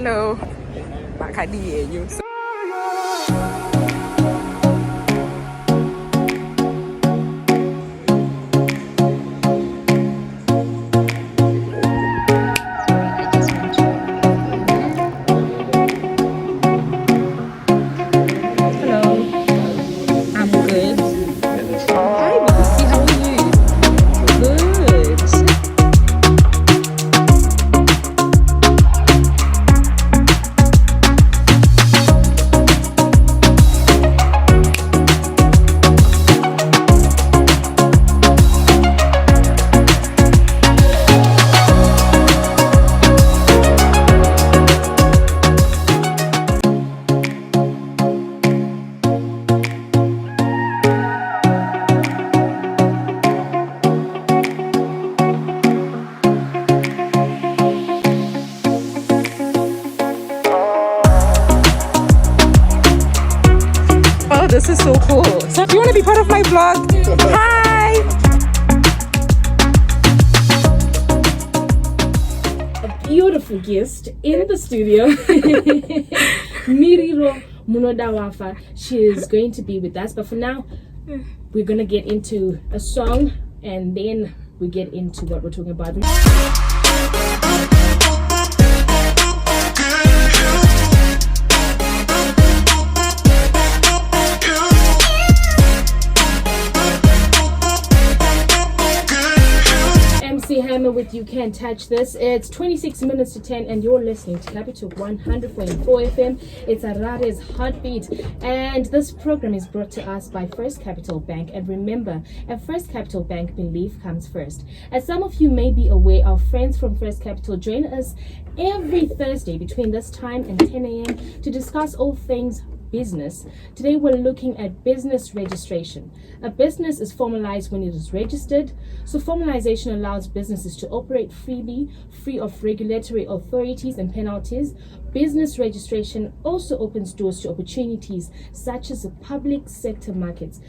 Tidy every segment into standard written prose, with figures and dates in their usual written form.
Hello. Makadi you. This is so cool. So do you want to be part of my vlog? Hi! A beautiful guest in the studio. Miriro Munodawafa. She is going to be with us. But for now, we're going to get into a song and then we get into what we're talking about. Hammer with You Can't Touch This. It's 26 minutes to 10 and you're listening to Capital 100.4 FM. It's Arare's Heartbeat and this program is brought to us by First Capital Bank. And remember, at First Capital Bank, belief comes first. As some of you may be aware, our friends from First Capital join us every Thursday between this time and 10 a.m. to discuss all things business. Today we're looking at business registration. A business is formalized when it is registered. So formalization allows businesses to operate freely, free of regulatory authorities and penalties. Business registration also opens doors to opportunities such as the public sector markets,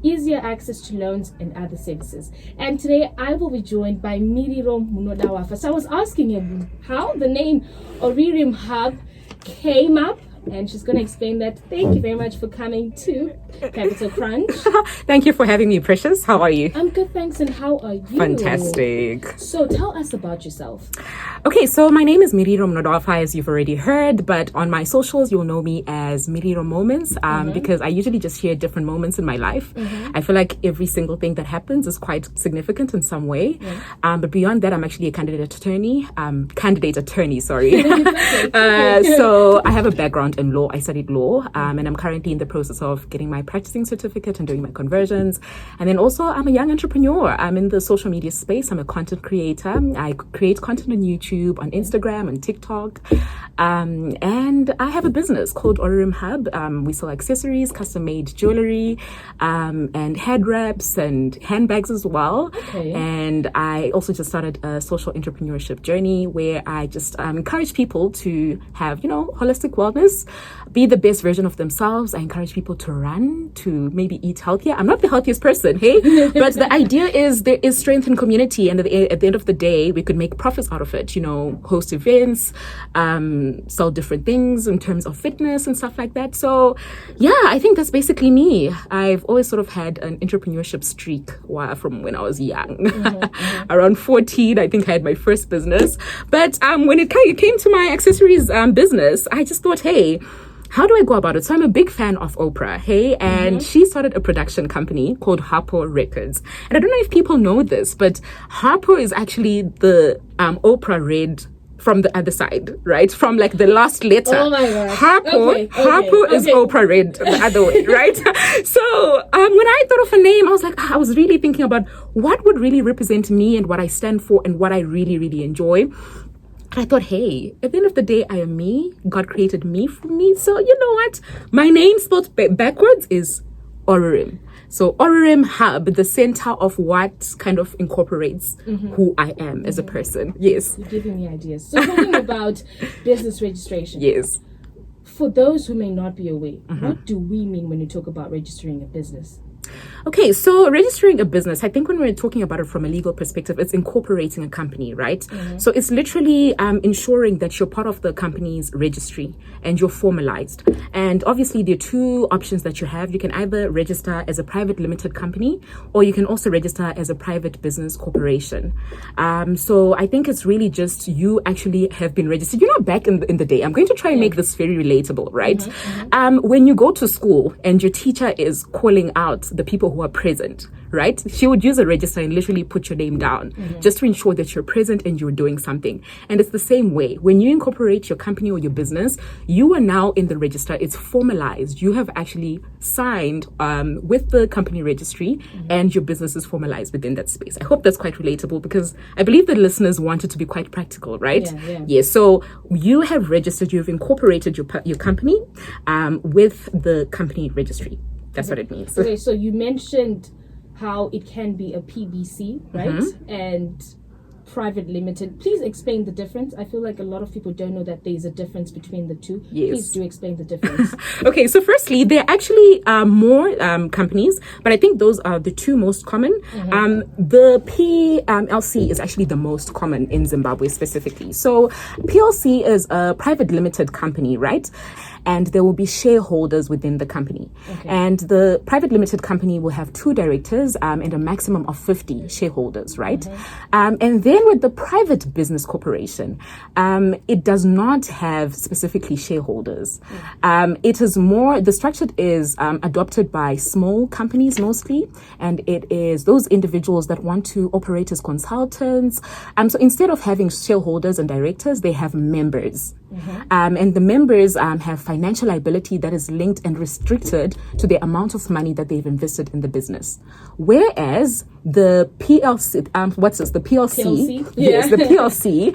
easier access to loans and other services. And today I will be joined by Miriro Munodawafa. So I was asking him how the name Oririm Hub came up, and she's going to explain that. Thank you very much for coming to Capital Crunch. Thank you for having me, Precious. How are you? I'm good, thanks. And how are you? Fantastic. So tell us about yourself. Okay, so my name is Miriro Mnodawafa, as you've already heard, but on my socials, you'll know me as Miriro Moments, because I usually just share different moments in my life. I feel like every single thing that happens is quite significant in some way. But beyond that, I'm actually a candidate attorney, sorry. So I have a background in law. I studied law, and I'm currently in the process of getting my practicing certificate and doing my conversions. And then also I'm a young entrepreneur. I'm in the social media space. I'm a content creator. I create content on YouTube, on Instagram, on TikTok. And I have a business called Oririm Hub. We sell accessories, custom made jewelry, and head wraps and handbags as well. And I also just started a social entrepreneurship journey where I just encourage people to have, holistic wellness, be the best version of themselves. I encourage people to run, to maybe eat healthier. I'm not the healthiest person, hey? But the idea is there is strength in community, and at the end of the day, we could make profits out of it, host events, sell different things in terms of fitness and stuff like that. So yeah, I think that's basically me. I've always sort of had an entrepreneurship streak from when I was young. Around 14, I think I had my first business. But when it came to my accessories business, I just thought, hey, how do I go about it? So I'm a big fan of Oprah, hey? And she started a production company called Harpo Records. And I don't know if people know this, but Harpo is actually the Oprah red from the other side, right? From like the last letter. Oh my gosh. Harpo is Oprah red the other way, right? So when I thought of a name, I was like, I was really thinking about what would really represent me and what I stand for and what I really, really enjoy. I thought, hey, at the end of the day, I am me. God created me for me. So you know what? My name spelled backwards is Oririm. So Oririm Hub, the center of what kind of incorporates who I am as a person. Yes. You're giving me ideas. So talking about business registration. Yes. For those who may not be aware, what do we mean when you talk about registering a business? Okay, so registering a business, I think when we're talking about it from a legal perspective, it's incorporating a company, right? So it's literally ensuring that you're part of the company's registry and you're formalized. And obviously there are two options that you have. You can either register as a private limited company, or you can also register as a private business corporation. So I think it's really just you actually have been registered. You know, back in the day, I'm going to try and make this very relatable, right? When you go to school and your teacher is calling out the people who are present, right? She would use a register and literally put your name down just to ensure that you're present and you're doing something. And it's the same way. When you incorporate your company or your business, you are now in the register. It's formalized. You have actually signed with the company registry and your business is formalized within that space. I hope that's quite relatable because I believe the listeners want it to be quite practical, right? Yeah. So you have registered, you've incorporated your company with the company registry. That's what it means. Okay, so you mentioned how it can be a PBC, right? And private limited. Please explain the difference. I feel like a lot of people don't know that there's a difference between the two. Yes. Please do explain the difference. Okay, so firstly, there are actually more companies, but I think those are the two most common. The PLC is actually the most common in Zimbabwe specifically. So PLC is a private limited company, right? And there will be shareholders within the company. And the private limited company will have 2 directors and a maximum of 50 shareholders, right? And then with the private business corporation, it does not have specifically shareholders. It is more, the structure is adopted by small companies mostly, and it is those individuals that want to operate as consultants. So instead of having shareholders and directors, they have members. And the members have financial liability that is linked and restricted to the amount of money that they've invested in the business. Whereas the PLC, the PLC? Yes, the PLC,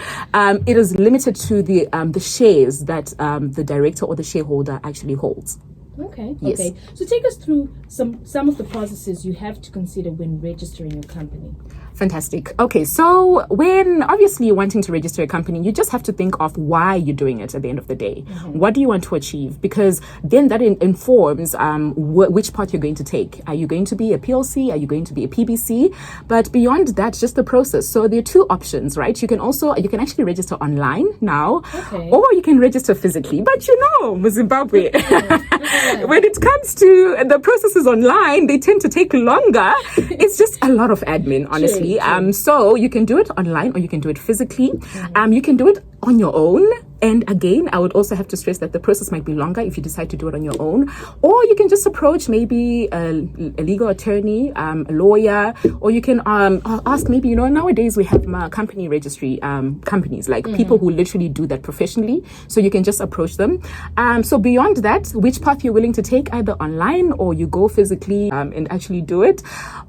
it is limited to the shares that the director or the shareholder actually holds. Okay. Yes. Okay. So take us through some of the processes you have to consider when registering a company. Fantastic. Okay, so when obviously you're wanting to register a company, you just have to think of why you're doing it at the end of the day. What do you want to achieve? Because then that informs which path you're going to take. Are you going to be a PLC? Are you going to be a PBC? But beyond that, just the process. So there are 2 options, right? You can actually register online now, or you can register physically. But you know, Zimbabwe, when it comes to the processes online, they tend to take longer. It's just a lot of admin, honestly. So you can do it online or you can do it physically. You can do it on your own. And again, I would also have to stress that the process might be longer if you decide to do it on your own. Or you can just approach maybe a legal attorney, a lawyer, or you can ask maybe, you know, nowadays we have company registry companies, like people who literally do that professionally. So you can just approach them. So beyond that, which path you're willing to take, either online or you go physically and actually do it.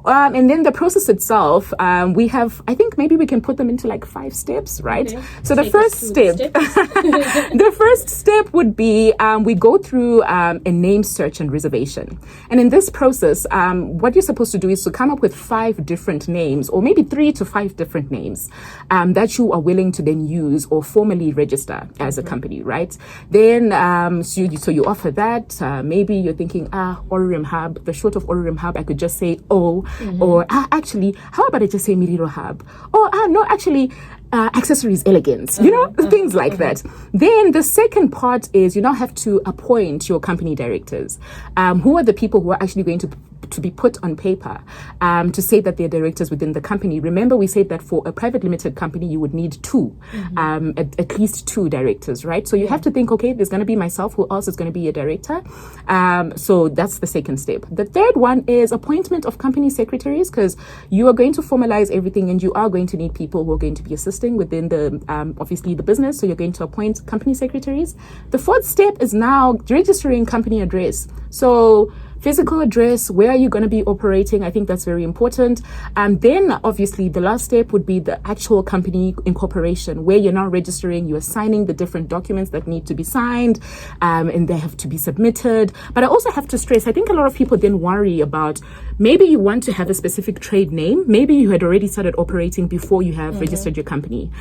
And then the process itself, we have, I think maybe we can put them into like 5 steps, right? So the first step, the first step would be we go through a name search and reservation. And in this process, what you're supposed to do is to come up with 5 different names, or maybe 3 to 5 different names that you are willing to then use or formally register as a company, right? Then, so you offer that. Maybe you're thinking, Orurium Hub, the short of Orurium Hub, I could just say O, or actually, how about I just say Miriro Hub? Or no, actually, accessories elegance, you know, things like that. Then the second part is you now have to appoint your company directors. Who are the people who are actually going to be put on paper to say that they're directors within the company? Remember, we said that for a private limited company, you would need 2, at least 2 directors, right? So you have to think, okay, there's going to be myself. Who else is going to be a director? So that's the second step. The third one is appointment of company secretaries, because you are going to formalize everything and you are going to need people who are going to be assisting within the, obviously the business. So you're going to appoint company secretaries. The fourth step is now registering company address. So physical address, where are you going to be operating? I think that's very important. And then obviously the last step would be the actual company incorporation, where you're now registering, you're signing the different documents that need to be signed, and they have to be submitted. But I also have to stress, I think a lot of people then worry about, maybe you want to have a specific trade name. Maybe you had already started operating before you have registered your company.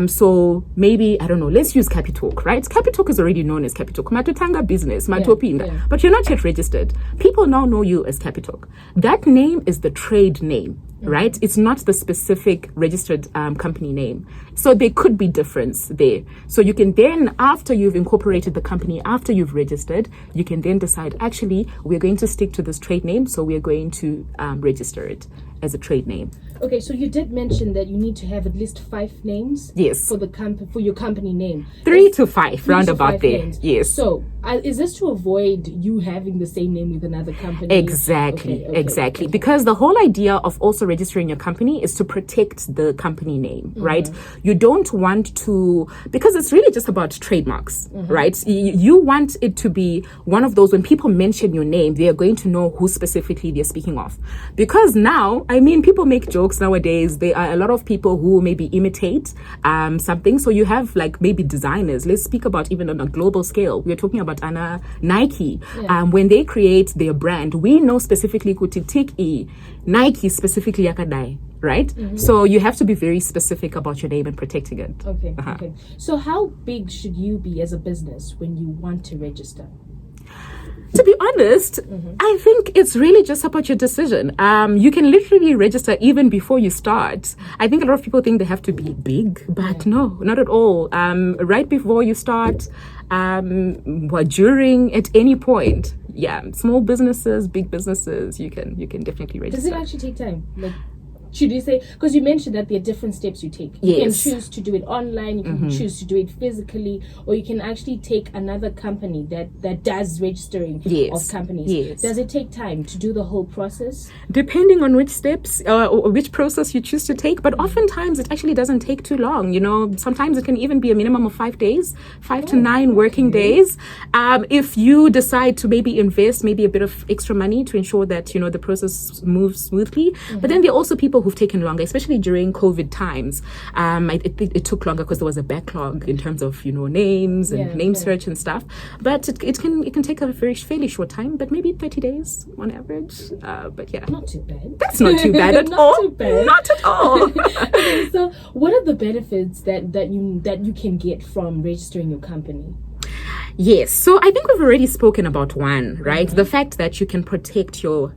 So maybe, I don't know, let's use Capitalk, right? Capitalk is already known as Capitalk. Matutanga business, Matopinda. But you're not yet registered. people now know you as Capitalk. That name is the trade name, right? It's not the specific registered company name. So there could be difference there. So you can then, after you've incorporated the company, after you've registered, you can then decide, actually, we're going to stick to this trade name. So we're going to register it as a trade name. Okay, so you did mention that you need to have at least 5 names. Yes. For your company name. 3 to 5, roundabout there. Names. Yes. So is this to avoid you having the same name with another company? Exactly, exactly. Because the whole idea of also registering your company is to protect the company name, right? You don't want to, because it's really just about trademarks, right? You want it to be one of those, when people mention your name, they are going to know who specifically they're speaking of. Because now, I mean, people make jokes nowadays. There are a lot of people who maybe imitate something. So you have like maybe designers. Let's speak about even on a global scale. We're talking about Nike. When they create their brand, we know specifically kuti Nike specifically yakadai, right? So you have to be very specific about your name and protecting it. Okay. Okay. So how big should you be as a business when you want to register? To be honest, I think it's really just about your decision. You can literally register even before you start. I think a lot of people think they have to be big, but no, not at all. Right before you start, during, at any point. Yeah, small businesses, big businesses, you can definitely register. Does it actually take time? Like, should you say, because you mentioned that there are different steps you take. You can choose to do it online, you can choose to do it physically, or you can actually take another company that does registering of companies. Does it take time to do the whole process? Depending on which steps or which process you choose to take, but oftentimes it actually doesn't take too long. You know, sometimes it can even be a minimum of 5 days, 5 to 9 working days. If you decide to maybe invest maybe a bit of extra money to ensure that, you know, the process moves smoothly. But then there are also people who've taken longer, especially during COVID times. It took longer because there was a backlog in terms of, you know, names and name search and stuff. But it can take a fairly short time, but maybe 30 days on average. But yeah, not too bad. That's not too bad at not all. Too bad. Not at all. Okay, so what are the benefits that you can get from registering your company? Yes, so I think we've already spoken about one, right? The fact that you can protect your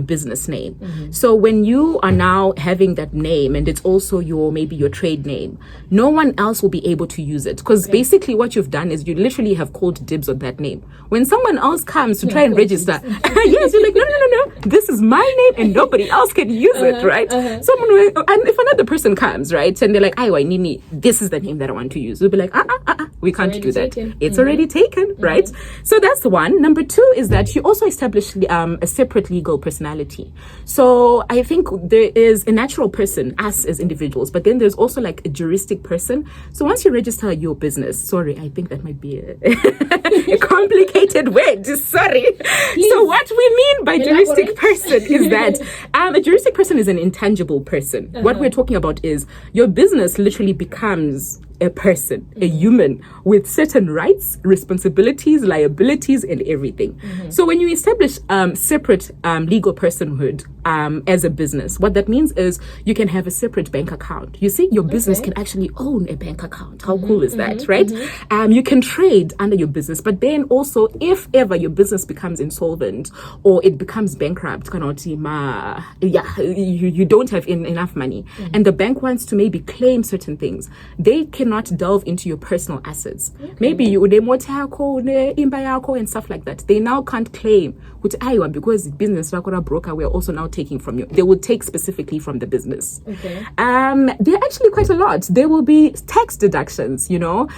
business name. So when you are now having that name and it's also maybe your trade name, no one else will be able to use it, because basically what you've done is you literally have called dibs on that name. When someone else comes to try and register, yes, you're like, no, this is my name and nobody else can use it, right? And if another person comes, right, and they're like, Nini, this is the name that I want to use, we'll be like, we can't do that. It's already taken, right? So that's one. Number 2 is that you also establish a separate legal personality. So I think there is a natural person, us as individuals, but then there's also like a juristic person. So once you register your business, I think that might be a complicated word. Sorry. Please. So what we mean by juristic person is that a juristic person is an intangible person. What we're talking about is your business literally becomes a person, a human with certain rights, responsibilities, liabilities, and everything. So when you establish separate legal personhood as a business, what that means is you can have a separate bank account. You see, your business can actually own a bank account. How cool is that, right? You can trade under your business, but then also if ever your business becomes insolvent or it becomes bankrupt, you don't have enough money, and the bank wants to maybe claim certain things, they cannot delve into your personal assets. Maybe you and stuff like that. They now can't claim because business broker, we're also now taking from you. They will take specifically from the business. There are actually quite a lot. There will be tax deductions, you know.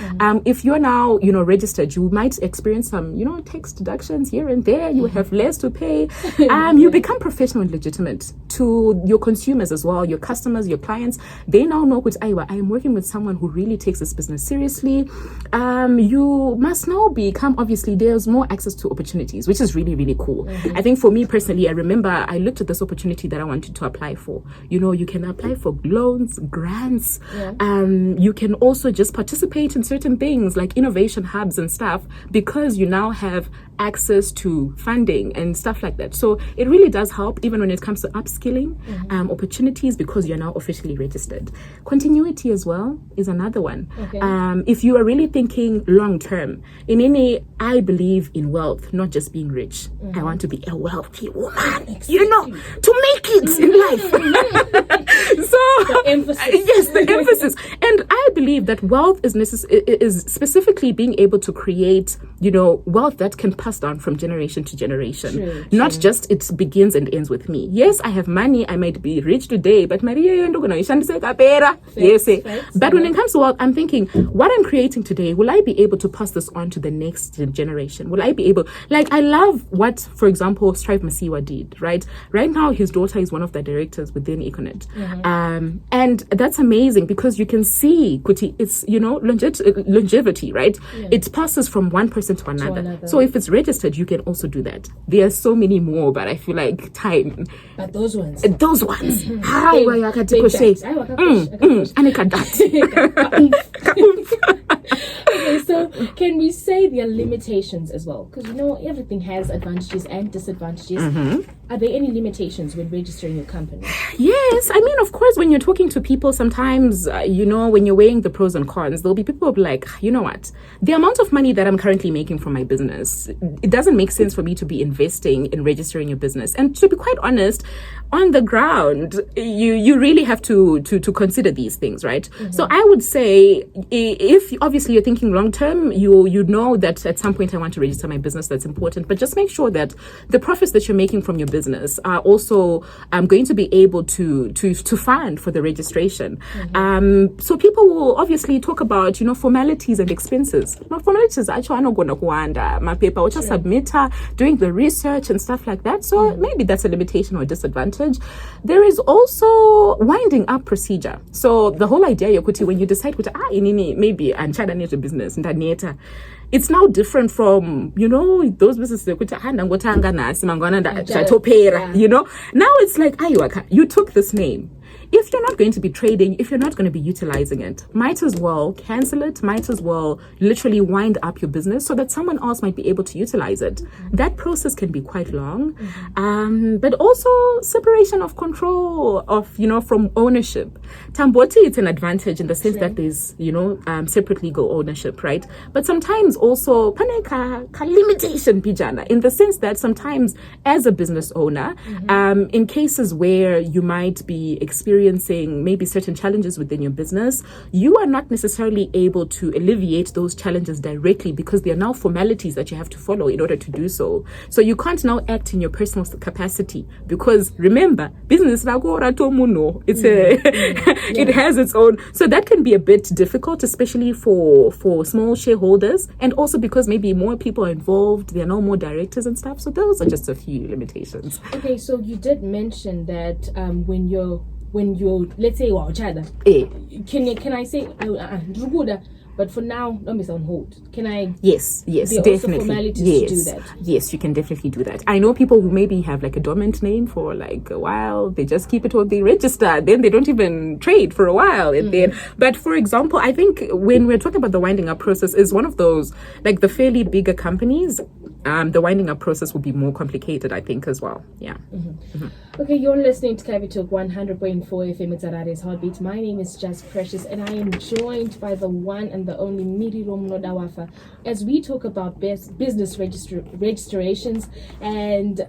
If you're now, registered, you might experience some, tax deductions here and there. You have less to pay. You become professional and legitimate to your consumers as well, your customers, your clients. They now know I am working with someone who really takes this business seriously. You must now become, obviously, there's more access to opportunities, which is really, really cool. I think for me personally, I remember I looked at this opportunity that I wanted to apply for. You can apply for loans, grants. You can also just participate in certain things like innovation hubs and stuff, because you now have access to funding and stuff like that. So it really does help even when it comes to upskilling opportunities, because you're now officially registered. Continuity as well is another one. Okay. If you are really thinking long term, I believe in wealth, not just being rich. I want to be a wealthy woman, to make it in life. So the emphasis. Yes, the emphasis. And I believe that wealth is specifically being able to create, wealth that can pass down from generation to generation. True. Not just it begins and ends with me. Yes, I have money, I might be rich today, but Maria, yes. But when it comes to wealth, I'm thinking, what I'm creating today, will I be able to pass this on to the next generation? Will I be able, I love what, for example, Strive Masiwa did, right? Right now, his daughter is one of the directors within Econet. And that's amazing because you can see, Kuti, it's, longevity, right? Yeah. It passes from one person to another. So if it's registered, you can also do that. There are so many more, but I feel like time. But those ones. Hi, Okay, so can we say there are limitations as well? Because everything has advantages and disadvantages. Are there any limitations when registering your company? Yes, I mean, of course, when you're talking to people, sometimes when you're weighing the pros and cons, there'll be people who be like, you know what, the amount of money that I'm currently making from my business, it doesn't make sense for me to be investing in registering your business. And to be quite honest, on the ground, you really have to consider these things, right? So I would say, if obviously you're thinking long term, you know that at some point I want to register my business. That's important, but just make sure that the profits that you're making from your business are also going to be able to fund for the registration. So people will obviously talk about formalities and expenses. Formalities actually are not going to kuanda my paper, or just submit doing the research and stuff like that. So maybe that's a limitation or disadvantage. There is also winding up procedure. So the whole idea, Yokuti, when you decide maybe anchada needs a business and it's now different from those businesses now it's like you took this name. If you're not going to be trading, if you're not going to be utilizing it, might as well cancel it, might as well literally wind up your business so that someone else might be able to utilize it. That process can be quite long. But also separation of control of, from ownership. Tamboti, it's an advantage in the sense that there's, separate legal ownership, right? But sometimes also, limitation, pijana, in the sense that sometimes as a business owner, in cases where you might be experiencing maybe certain challenges within your business, you are not necessarily able to alleviate those challenges directly because there are now formalities that you have to follow in order to do so. So you can't now act in your personal capacity because remember, business it's it has its own. So that can be a bit difficult, especially for small shareholders, and also because maybe more people are involved, there are no more directors and stuff. So those are just a few limitations. Okay, so you did mention that when you're let's say can I say but for now, don't be on hold. Can I? Yes, definitely. Formalities to do that. Yes, you can definitely do that. I know people who maybe have a dormant name for a while. They just keep it when they register. Then they don't even trade for a while. And then, but for example, I think when we're talking about the winding up process, is one of those the fairly bigger companies. The winding up process will be more complicated, I think, as well. Yeah. Okay, you're listening to Capital 100.4 FM. It's Arare's Heartbeat. My name is Just Precious, and I am joined by the one and the only Miriro Mnodawafa as we talk about business registrations. And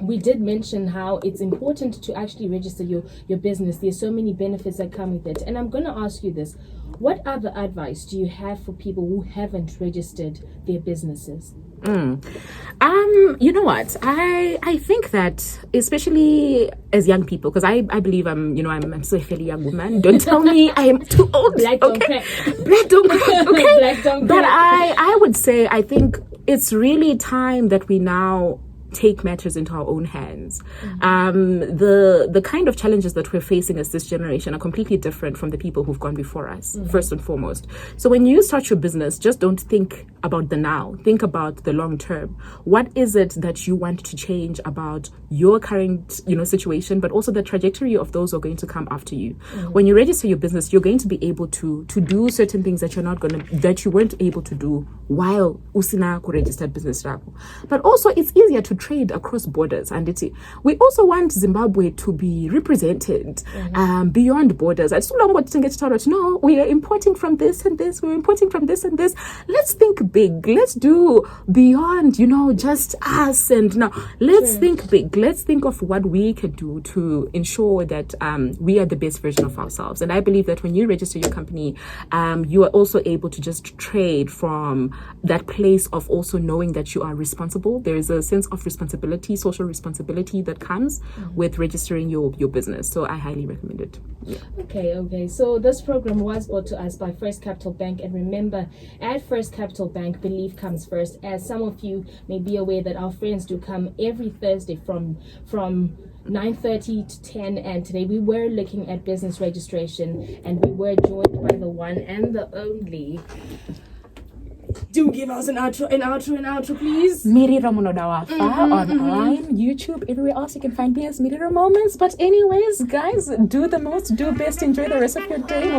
we did mention how it's important to actually register your business. There's so many benefits that come with it. And I'm going to ask you this. What other advice do you have for people who haven't registered their businesses? You know what? I think that especially as young people, because I believe I'm still a fairly young woman. Don't tell me I am too old. Black don't crack. Black don't crack. Okay. Black don't crack. But I would say I think it's really time that we now take matters into our own hands. The kind of challenges that we're facing as this generation are completely different from the people who've gone before us, first and foremost. So when you start your business, just don't think about the now. Think about the long term. What is it that you want to change about your current, situation, but also the trajectory of those who are going to come after you? When you register your business, you're going to be able to do certain things that you weren't able to do while usina registered business rabo. But also it's easier to trade across borders, and we also want Zimbabwe to be represented beyond borders. No, we are importing from this and this, we're importing from this and this. Let's think big. Let's do beyond, just us. And now let's think big. Let's think of what we can do to ensure that we are the best version of ourselves. And I believe that when you register your company, you are also able to just trade from that place of also knowing that you are responsible. There is a sense of responsibility, social responsibility that comes with registering your business. So I highly recommend it. Yeah. Okay. So this program was brought to us by First Capital Bank. And remember, at First Capital Bank, belief comes first. As some of you may be aware that our friends do come every Thursday from 9:30 to 10, and today we were looking at business registration, and we were joined by the one and the only. Do give us an outro, please. Miriro Mnodawafa online, YouTube, everywhere else you can find me as Miriro Moments. But anyways, guys, do the most, do best, enjoy the rest of your day.